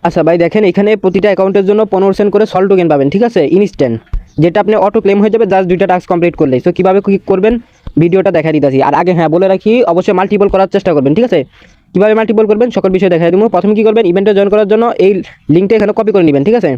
আচ্ছা ভাই দেখেন, এখানে প্রতিটা অ্যাকাউন্টের জন্য 15% করে সল টোকেন পাবেন, ঠিক আছে, ইনস্ট্যান্ট, যেটা আপনি অটো ক্লেম হয়ে যাবে জাস্ট 2টা টাস্ক কমপ্লিট করলেই। সো কীভাবে কি করবেন ভিডিওটা দেখা দিতেছি। আর আগে হ্যাঁ বলে রাখি, অবশ্যই মাল্টিপল করার চেষ্টা করবেন, ঠিক আছে। কীভাবে মাল্টিপল করবেন সকল বিষয় দেখা দেবো। প্রথমে কী করবেন, ইভেন্টে জয়েন করার জন্য এই লিঙ্কটা এখানে কপি করে নেবেন, ঠিক আছে।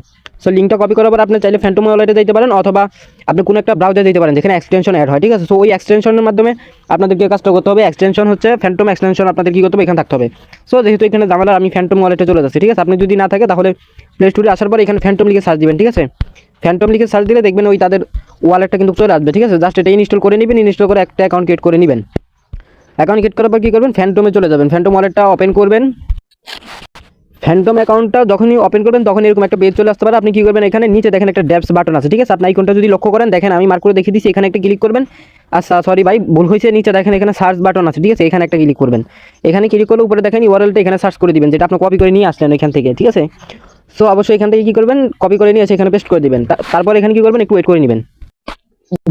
সো লিঙ্কটা কপি করার পর আপনি চাইলে ফ্যান্টম ওয়ালেটে যেতে পারেন, অথবা আপনি কোনো একটা ব্রাউজারে যেতে পারেন যেখানে এক্সটেনশন অ্যাড হয়, ঠিক আছে। সো ওই এক্সটেনশনের মাধ্যমে আপনাদেরকে কাজটা করতে হবে। এক্সটেনশন হচ্ছে ফ্যান্টম এক্সটেনশন, আপনাদের কী করতে হবে, এখানে থাকতে হবে। সো যেহেতু এখানে ঝামেলা, আমি ফ্যান্টম ওয়ালেটে চলে যাচ্ছি, ঠিক আছে। আপনি যদি না থাকে তাহলে প্লে স্টোরে আসার পর এখানে ফ্যান্টম লিখে সার্চ দিবেন, ঠিক আছে। ফ্যান্টম লিখে সার্চ দিলে দেখবেন ওই তাদের ওয়ালেটটা কিন্তু চলে আসবে, ঠিক আছে। জাস্ট এটা ইনস্টল করে নেবেন, ইনস্টল করে একটা অ্যাকাউন্ট ক্রিয়েট করে নেবেন। অ্যাকাউন্ট ক্রিয়েট করার পর কী করবেন, ফ্যান্টমে চলে যাবেন, ফ্যান্টম ওয়ালেটটা ওপেন করবেন। ফ্যান্টম অ্যাকাউন্টটা যখনই ওপেন করবেন তখন এরকম একটা পেজ চলে আসতে পারে। আপনি কী করবেন, এখানে নিচে দেখেন একটা ড্যাপস বাটন আছে, ঠিক আছে। আপনি আইকনটা যদি লক্ষ্য করেন, দেখেন আমি মার্ক করে দেখিয়ে দিচ্ছি, এখানে একটা ক্লিক করবেন। আচ্ছা সরি ভাই, ভুল হয়েছে, নিচে দেখেন এখানে সার্চ বাটন আছে, ঠিক আছে, এখানে একটা ক্লিক করবেন। এখানে ক্লিক করলে উপরে দেখেন ইউআরএলটা এখানে সার্চ করে দিবেন, যেটা আপনি কপি করে নিয়ে আসলেন এখান থেকে, ঠিক আছে। সো অবশ্যই এখান থেকে কী করবেন, কপি করে নিয়ে এসে এখানে পেস্ট করে দিবেন। তারপর এখানে কী করবেন, একটু ওয়েট করে নেবেন।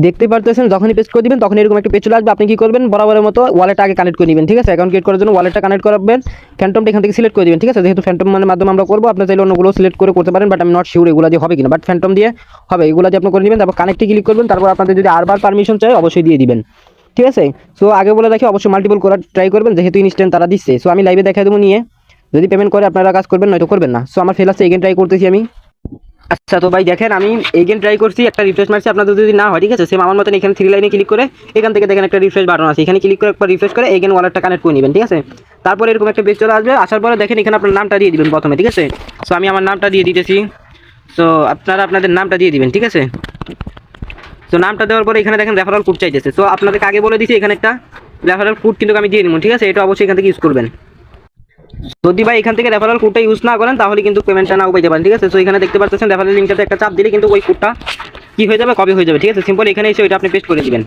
দেখতে পারতেছেন যখনই পেস্ট করে দিবেন তখন এরকম একটা পেজ চলে আসবে। আপনি কি করবেন, বরাবরের মতো ওয়ালেট আগে কানেক্ট করে নেবেন, ঠিক আছে। অ্যাকাউন্ট ক্রিয়েট করার জন্য ওয়ালেটটা কানেক্ট করবেন, ফ্যান্টমটা এখান থেকে সিলেক্ট করে দিবেন, ঠিক আছে। যেহেতু ফ্যান্টম মানে মাধ্যমে আমরা করবো, আপনি চাইলে অন্যগুলো সিলেক্ট করে করতে পারেন, বাট আমি নট শিওর এগুলো দিয়ে হবে কিনা, বাট ফ্যান্টম দিয়ে হবে, এগুলো দিয়ে আপনি করে নেবেন। তারপর কানেক্টে ক্লিক করবেন, তারপর আপনাদের যদি আরবার পারমিশন চাই অবশ্যই দিয়ে দিবেন, ঠিক আছে। সো আগে বলে রাখি অবশ্যই মাল্টিপল করার ট্রাই করবেন, যেহেতু ইনস্ট্যান্ট তারা দিচ্ছে। সো আমি লাইভে দেখাই দেবো নিয়ে, যদি পেমেন্ট করে আপনারা কাজ করবেন, নয়তো করবেন না। সো আমার ফেল আছে, এগেন ট্রাই করতেছি আমি। আচ্ছা তো ভাই দেখেন, আমি এগেন ট্রাই করছি, একটা রিফ্রেশ মারছি, আপনাদের যদি না হয়, ঠিক আছে, সেম আমার মতন এখানে 3 লাইনে ক্লিক করে এখান থেকে দেখেন একটা রিফ্রেশ বাটন আছে, এখানে ক্লিক করে একবার রিফ্রেশ করে এগেন ওয়ালেটটা কানেক্ট করে নেবেন, ঠিক আছে। তারপরে এরকম একটা পেজ চলে আসবে, আসার পরে দেখেন এখানে আপনার নামটা দিয়ে দিবেন প্রথমে, ঠিক আছে। সো আমি আমার নামটা দিয়ে দিতেছি। সো আপনারা আপনাদের নামটা দিয়ে দিবেন, ঠিক আছে। সো নামটা দেওয়ার পরে এখানে দেখেন রেফারেল কোড চাইতেছে। সো আপনাদেরকে আগে বলে দিচ্ছি, এখানে একটা রেফারেল কোড কিন্তু আমি দিয়ে দিব, ঠিক আছে। এটা অবশ্যই এখান থেকে ইউজ করবেন। যদি ভাই এখান থেকে রেফারেল কোডটা ইউজ না করেন তাহলে কিন্তু পেমেন্টটা নাও পেতে পারেন, ঠিক আছে। তো এখানে দেখতে পাচ্ছেন রেফারেল লিঙ্কটাতে একটা চাপ দিলে কিন্তু ওই কোডটা কি হয়ে যাবে, কপি হয়ে যাবে, ঠিক আছে। সিম্পল এখানে এসে ওইটা আপনি পেস্ট করে দিবেন,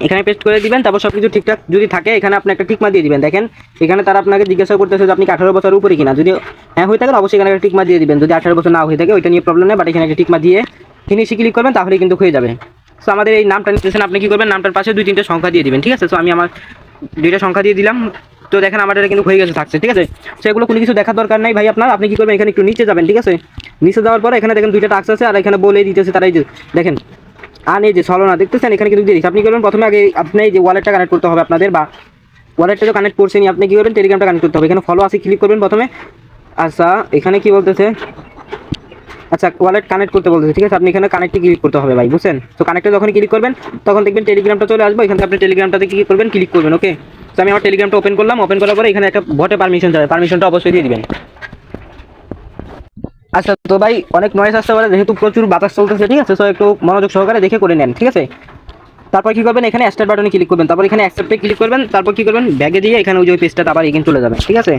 এখানে পেস্ট করে দিবেন। তারপর সব কিছু ঠিকঠাক যদি থাকে এখানে আপনি একটা টিকমা দিয়ে দিবেন। দেখেন এখানে তারা আপনাকে জিজ্ঞাসা করতেছে যে আপনি 18 বছরের উপরে কিনা, যদি হ্যাঁ হয়ে থাকে অবশ্যই এখানে একটা টিকমা দিয়ে দিবেন। যদি 18 বছর না হয়ে থাকে ওইটা নিয়ে প্রবলেম নেই, বাট এখানে একটা টিকমা দিয়ে ফিনিশে ক্লিক করবেন, তাহলে কিন্তু হয়ে যাবে। সো আমাদের এই নামটা নিতেছেন, আপনি কি করবেন, নামটার পাশে 2-3টা সংখ্যা দিয়ে দিবেন, ঠিক আছে। সো আমি আমার 2টা সংখ্যা দিয়ে দিলাম। তো দেখেন আমার এটা কিন্তু হয়ে গেছে থাকছে, ঠিক আছে। সেগুলো কোনো কিছু দেখার দরকার নাই ভাই আপনার। আপনি কি করবেন, এখানে একটু নিচে যাবেন, ঠিক আছে। নিচে যাওয়ার পরে এখানে দেখেন 2টা টাস্ক আছে, আর এখানে বলে দিতেছে তারাই যে দেখেন এই যে ছলনা দেখতেছেন, এখানে কিন্তু দিয়ে দিচ্ছে। আপনি করবেন প্রথমে আগে আপনি এই যে ওয়ালেটটা কানেক্ট করতে হবে আপনাদের, বা ওয়ালেটটা তো কানেক্ট করছেনই, আপনি কি করবেন টেলিগ্রামটা কানেক্ট করতে হবে। এখানে ফলো আসি ক্লিক করবেন প্রথমে। আচ্ছা এখানে কি বলতেছে, আচ্ছা ওয়ালেট কানেক্ট করতে বলতেছে, ঠিক আছে। আপনি এখানে কানেক্টে ক্লিক করতে হবে ভাই, বুঝছেন। তো কানেক্টে যখন ক্লিক করবেন তখন দেখবেন টেলিগ্রামটা চলে আসবে, এখান থেকে আপনি টেলিগ্রামটাতে কি করবেন, ক্লিক করবেন, ওকে। তো আমি আমার টেলিগ্রামটা ওপেন করলাম, ওপেন করার পরে এখানে একটা বটে পারমিশন চাই, পারমিশনটা অবশ্যই দিয়ে দিবেন। আচ্ছা তো ভাই অনেক নয়েজ আসতে পারে, যেহেতু প্রচুর বাতাস চলতেছে, ঠিক আছে। সো একটু মনোযোগ সহকারে দেখে করে নেন, ঠিক আছে। তারপর কি করবেন, এখানে স্টার্ট বাটনে ক্লিক করবেন, তারপর এখানে অ্যাকসেপ্টে ক্লিক করবেন, তারপর কি করবেন ব্যাগে দিয়ে এখানে ওই যে পেজটা আবার এগেন চলে যাবে, ঠিক আছে।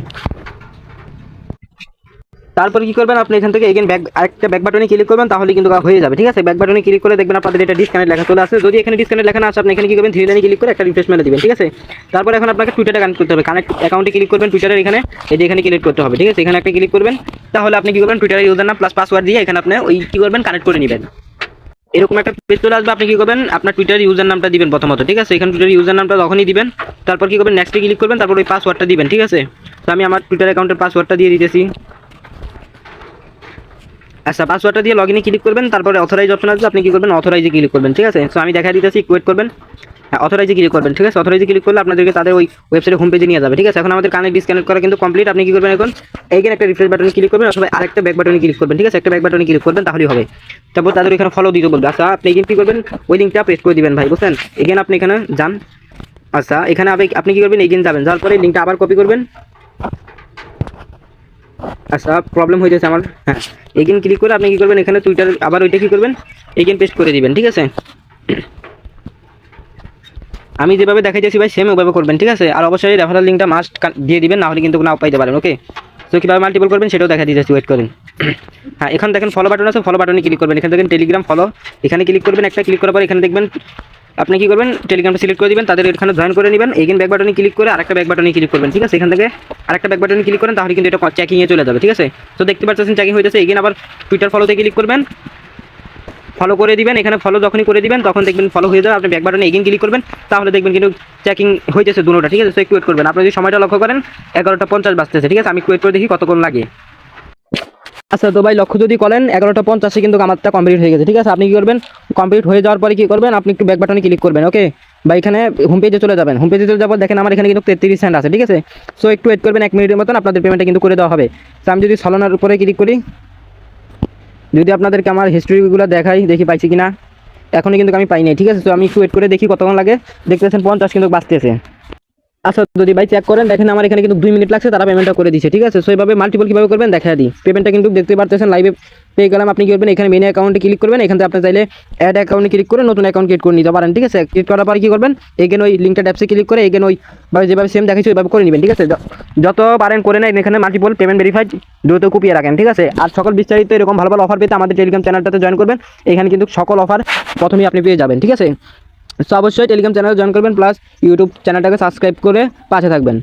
তারপর কি করবেন, আপনি এখান থেকে এগেন ব্যাক আরেকটা ব্যাক বাটনে ক্লিক করবেন, তাহলে কিন্তু হয়ে যাবে, ঠিক আছে। ব্যাক বাটনে ক্লিক করে দেখবেন আপনাদের এটা ডিসকানেক্ট লেখা চলে আসে। যদি এখানে ডিসকানেক্ট লেখা না আসে আপনি এখানে কি করবেন, 3 লাইনে ক্লিক করে একটা রিফ্রেশ মেরে দিবেন, ঠিক আছে। তারপর এখন আপনাকে টুইটারে কানেক্ট করতে হবে, কানেক্ট অ্যাকাউন্টে ক্লিক করবেন, টুইটারের এখানে এই যে এখানে ক্লিক করতে হবে, ঠিক আছে। এখানে একটা ক্লিক করবেন, তাহলে আপনি কি করবেন টুইটারের ইউজার নাম প্লাস পাসওয়ার্ড দিয়ে এখানে আপনি ওই কি করবেন কানেক্ট করে নেবেন। এরকম একটা পেজ চলে আসবে, আপনি কি করবেন আপনার টুইটার ইউজার নামটা দিবেন প্রথমত, ঠিক আছে। এখানে টুইটার ইউজার নামটা যখনই দিবেন তারপর কি করবেন নেক্সটে ক্লিক করবেন, তারপর ওই পাসওয়ার্ডটা দিবেন, ঠিক আছে। তো আমি আমার টুইটার অ্যাকাউন্টের পাসওয়ার্ডটা দিয়ে দিতেছি। আচ্ছা পাসওয়ার্ডটা দিয়ে লগইনে ক্লিক করবেন, তারপরে অথরাইজ অপশন আসবে, আপনি কি করবেন অথরাইজে ক্লিক করবেন, ঠিক আছে। সো আমি দেখা দিতেছি, ওয়েট করবেন। হ্যাঁ অথরাইজে ক্লিক করবেন, ঠিক আছে। অথরাইজে ক্লিক করলে আপনাদেরকে তাদের ওই ওয়েবসাইটের হোম পেজে নিয়ে যাবে, ঠিক আছে। এখন আমাদের কানেক্ট ডিসকানেক্ট করা কিন্তু কমপ্লিট। আপনি কি করবেন, এখন এইখানে একটা রিফ্রেশ বাটনে ক্লিক করবেন, অথবা আরেকটা ব্যাক বাটনে ক্লিক করবেন, ঠিক আছে। একটা ব্যাক বাটনে ক্লিক করবেন তাহলেই হবে। তারপর তাদের এখানে ফলো দিতে বলবে। আচ্ছা আপনি এখানে কি করবেন, ওই লিঙ্কটা পেস্ট করে দিবেন ভাই, বুঝছেন। এখানে আপনি এখানে যান। আচ্ছা এখানে আপনি কি করবেন, এগেন যাবেন, যাওয়ার পরে লিঙ্কটা আবার কপি করবেন। আচ্ছা প্রবলেম হয়ে যাচ্ছে আমার, হ্যাঁ এগেন ক্লিক করে আপনি কি করবেন, এখানে টুইটার আবার ওইটা কি করবেন এগেন পেস্ট করে দিবেন, ঠিক আছে। আমি যেভাবে দেখাইতেছি ভাই সেম ওভাবে করবেন, ঠিক আছে। আর অবশ্যই রেফারেল লিঙ্কটা মাস্ট দিয়ে দিবেন, না হলে কিন্তু নাও পাইতে পারেন, ওকে। তো কীভাবে মাল্টিপল করবেন সেটাও দেখা দিতেছি, ওয়েট করেন। হ্যাঁ এখন দেখেন ফলো বাটন আছে, ফলো বাটনে ক্লিক করবেন, এখানে দেখেন টেলিগ্রাম ফলো, এখানে ক্লিক করবেন, একটা ক্লিক করার পর এখানে দেখবেন আপনি কি করবেন টেলিগ্রামটা সিলেক্ট করে দিবেন, তাদের এখানে জয়েন করে নেবেন। এগেন ব্যাক বাটনে ক্লিক করে আরেকটা ব্যাক বাটনে ক্লিক করবেন, ঠিক আছে। এখান থেকে আরেকটা ব্যাক বাটনে ক্লিক করেন, তাহলে কিন্তু এটা চেকিংয়ে চলে যাবে, ঠিক আছে। তো দেখতে পাচ্ছেন চেকিং হয়ে যাচ্ছে। এগেন আবার টুইটার ফলোতে ক্লিক করবেন, ফলো করে দিবেন। এখানে ফলো যখনই করে দিবেন তখন দেখবেন ফলো হয়ে যাবে, আপনি ব্যাক বাটনে এগেন ক্লিক করবেন, তাহলে দেখবেন কিন্তু চেকিং হয়ে যাচ্ছে দুটোটা, ঠিক আছে। তো একটু ওয়েট করবেন। আপনি যদি সময়টা লক্ষ্য করেন 11টা 50 বাজতেছে, ঠিক আছে। আমি ওয়েট করে দেখি কতক্ষণ লাগে। আচ্ছা তো ভাই লক্ষ্য যদি করেন 11:50 কিন্তু আমারটা কমপ্লিট হয়ে গেছে, ঠিক আছে। আপনি কি করবেন, কমপ্লিট হয়ে যাওয়ার পরে কি করবেন, আপনি একটু ব্যাক বাটনে ক্লিক করবেন, ওকে। বা এখানে হোম পেজে চলে যাবেন, হোম পেজে চলে যাবো, দেখেন আমার এখানে কিন্তু 33 সেন্ট আছে, ঠিক আছে। সো একটু ওয়েট করবেন 1 মিনিটের মতন, আপনাদের পেমেন্টটা কিন্তু করে দেওয়া হবে। তো আমি যদি সলোনার উপরে ক্লিক করি, যদি আপনাদেরকে আমার হিস্ট্রিগুলো দেখাই, দেখি পাইছি কিনা, এখনই কিন্তু আমি পাইনি, ঠিক আছে। তো আমি একটু ওয়েট করে দেখি কতক্ষণ লাগে, দেখতেছেন 50 কিন্তু বাঁচতেছে। আচ্ছা যদি ভাই চেক করেন, দেখেন আমার এখানে কিন্তু 2 মিনিট লাগছে, তারা পেমেন্টটা করে দিচ্ছে, ঠিক আছে। সো এইভাবে মাল্টিপল কীভাবে করবেন দেখা দিই। পেমেন্টটা কিন্তু দেখতে পারতেছেন লাইভে পেয়ে গেলাম। আপনি কি করবেন, এখানে মেন অ্যাকাউন্টে ক্লিক করবেন, এখান থেকে আপনি চাইলে অ্যাড অ্যাকাউন্টে ক্লিক করে নতুন অ্যাকাউন্ট ক্রিয়েট করে নিতে পারেন, ঠিক আছে। ক্রিয়েট করার পরে কী করবেন, এগেন ওই লিঙ্কটা ট্যাপসে ক্লিক করে এগেন ওইভাবে যেভাবে সেম দেখাচ্ছি ওইভাবে করে নেবেন, ঠিক আছে। যত পারেন করে নেন, এখানে মাল্টিপল পেমেন্ট ভেরিফাইড দ্রুত কুপিয়ে রাখেন, ঠিক আছে। আর সকল বিস্তারিত এরকম ভালো ভালো অফার পেতে আমাদের টেলিগ্রাম চ্যানেলটাতে জয়েন করবেন, এখানে কিন্তু সকল অফার প্রথমেই আপনি পেয়ে যাবেন, ঠিক আছে। সো অবশ্যই টেলিগ্রাম চ্যানেল জয়েন করবেন, প্লাস ইউটিউব চ্যানেলটাকে সাবস্ক্রাইব করে পাশে থাকবেন।